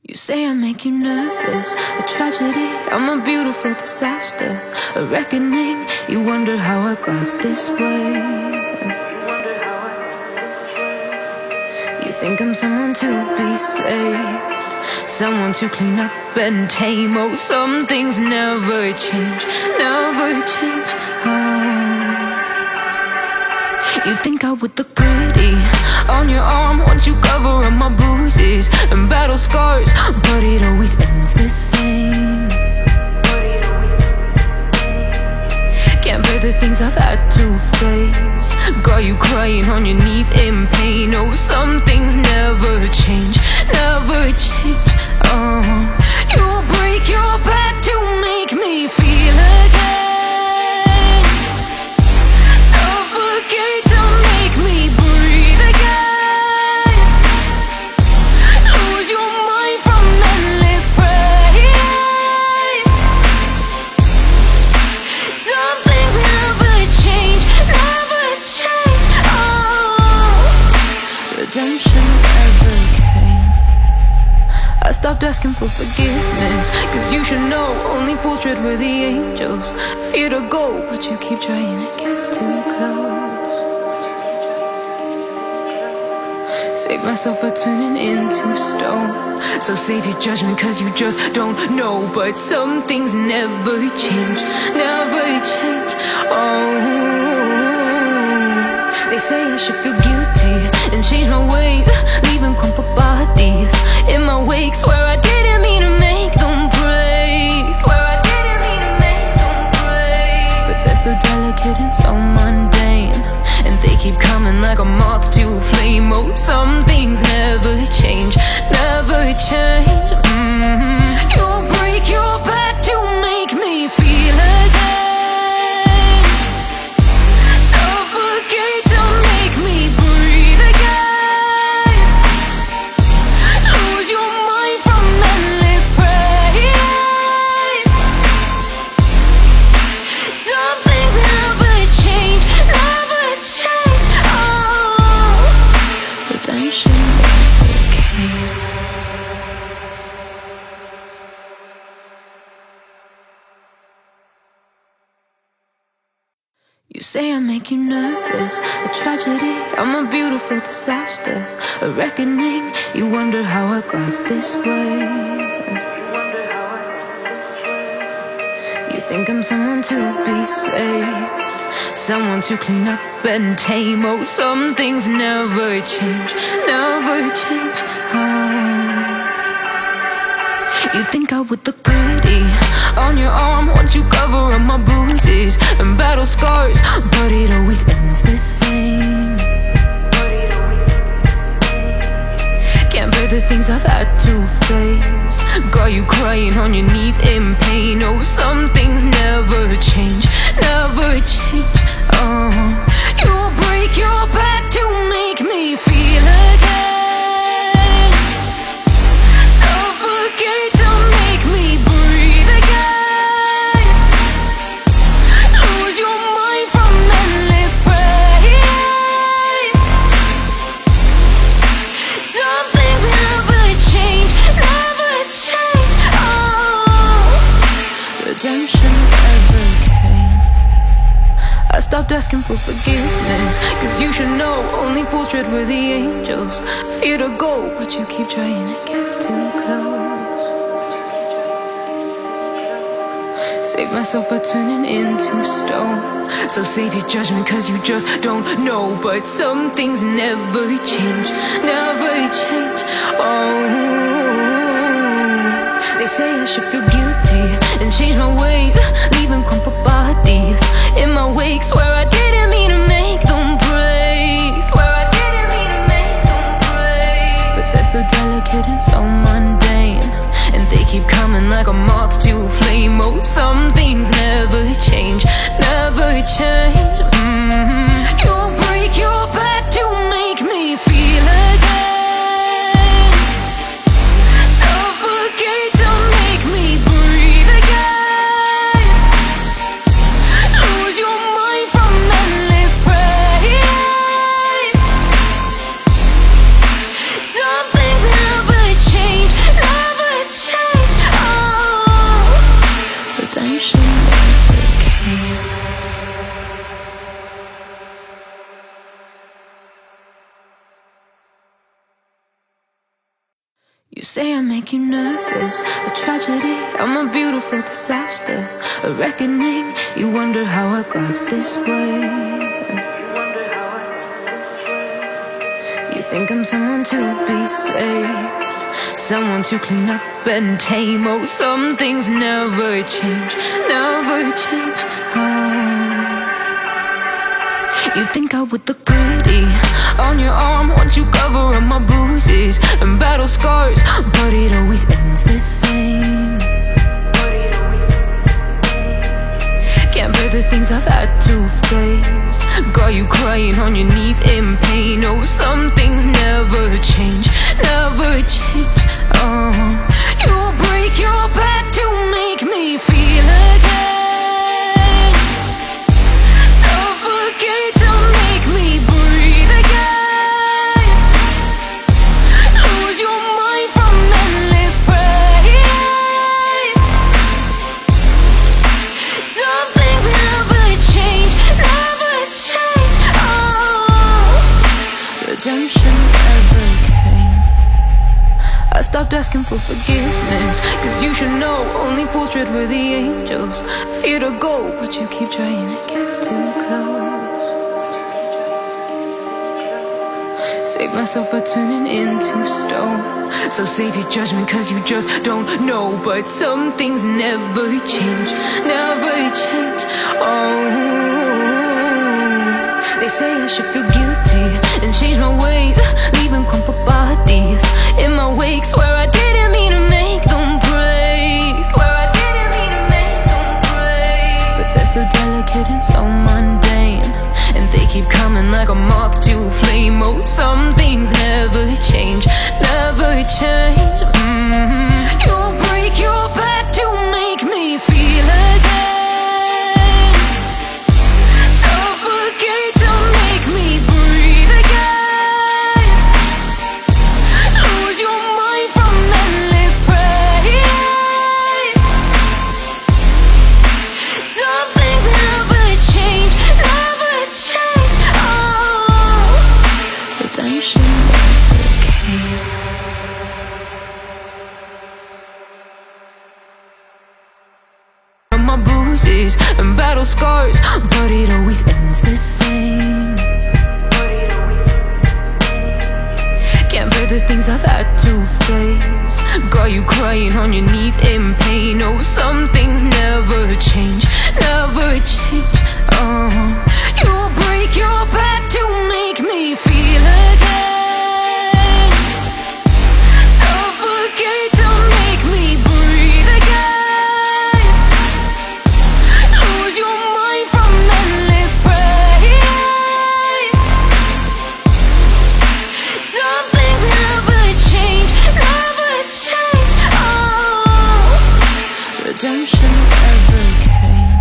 You say I make you nervous, a tragedy, I'm a beautiful disaster, a reckoning. You wonder how I got this way. You think I'm someone to be saved, someone to clean up and tame. Oh, some things never change, never change. You think I would look pretty on your arm once you cover up my bruises and battle scars, but it always ends the same. Can't bear the things I've had to face, got you crying on your knees in pain. Oh, some things never change, never change. You'll break your back to make me feel again. Redemption never came. I stopped asking for forgiveness, cause you should know only fools tread where the angels fear to go, but you keep trying to get too close. Save myself by turning into stone, so save your judgment cause you just don't know. But some things never change, never change. They say I should feel guilty and change my ways, leaving crumpled bodies in my wake. Swear I didn't mean to make them break, but they're so delicate and so mundane, and they keep coming like a moth to a flame. Oh, some things never change, never change. You'll break your back to make me feel again. You say I make you nervous, a tragedy, I'm a beautiful disaster, a reckoning. You wonder how I got this way. You think I'm someone to be saved, someone to clean up and tame. Oh, some things never change, never change. You think I would look pretty on your arm once you cover up my bruises and battle scars, but it always ends the same. Can't bear the things I've had to face, got you crying on your knees in pain. Oh, some things never change, never change. You'll break your back to make me feel again. Redemption never came. I stopped asking for forgiveness, cause you should know only fools tread where the angels fear to go, but you keep trying to get too close. Save myself by turning into stone, so save your judgment cause you just don't know. But some things never change, never change. They say I should feel guilty and change my ways, leaving crumpled bodies in my wake. Swear I didn't mean to make them break, but they're so delicate and so mundane, and they keep coming like a moth to a flame. Oh, some things never change, never change. You'll break your back to make me feel again. Some things never change, never You say I make you nervous, a tragedy, I'm a beautiful disaster, a reckoning. You wonder how I got this way. You think I'm someone to be saved, someone to clean up and tame. Oh, some things never change, never change. You think I would look pretty on your arm once you cover up my bruises and battle scars, but it always ends the same. Can't bear the things I've had to face, got you crying on your knees in pain. Oh, some things never change, never change. You'll break your back to make me feel again. I stopped asking for forgiveness, cause you should know only fools tread where the angels fear to go, but you keep trying to get too close. Save myself by turning into stone, so save your judgment cause you just don't know. But some things never change, never change. They say I should feel guilty and change my ways, leaving crumpled bodies in my wake. Swear I didn't mean to make them break, swear I didn't mean to make them break. But they're so delicate and so mundane, and they keep coming like a moth to a flame. Oh, some things never change, never change. You'll break your back to make me feel again. My bruises and battle scars, but it always ends the same. Can't bear the things I've had to face, got you crying on your knees in pain. Oh, some things never change, never change. You'll break your back to make me feel again. Suffocate to make me breathe again. Redemption ever came.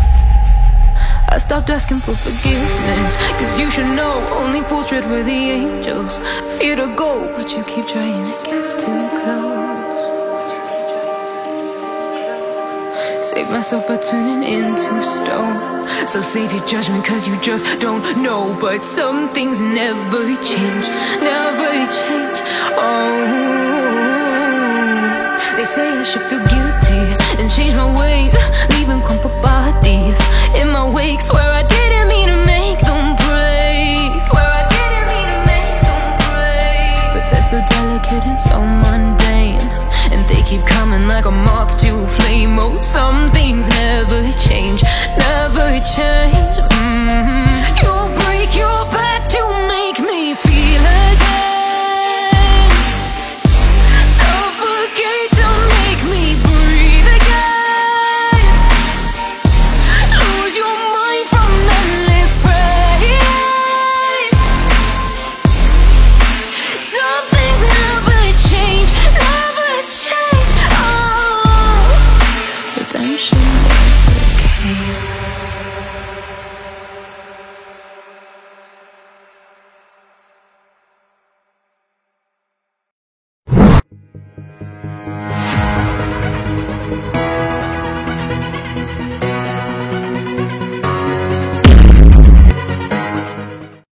I stopped asking for forgiveness, cause you should know only fools tread where the angels fear to go, but you keep trying to get too close. Save myself by turning into stone, so save your judgment cause you just don't know. But some things never change, never change. They say I should feel guilty and change my ways, leaving crumpled bodies in my wake. Swear I didn't mean to make them break, swear I didn't mean to make them break. But they're so delicate and so mundane, and they keep coming like a moth to a flame. Oh, some things never change, never change.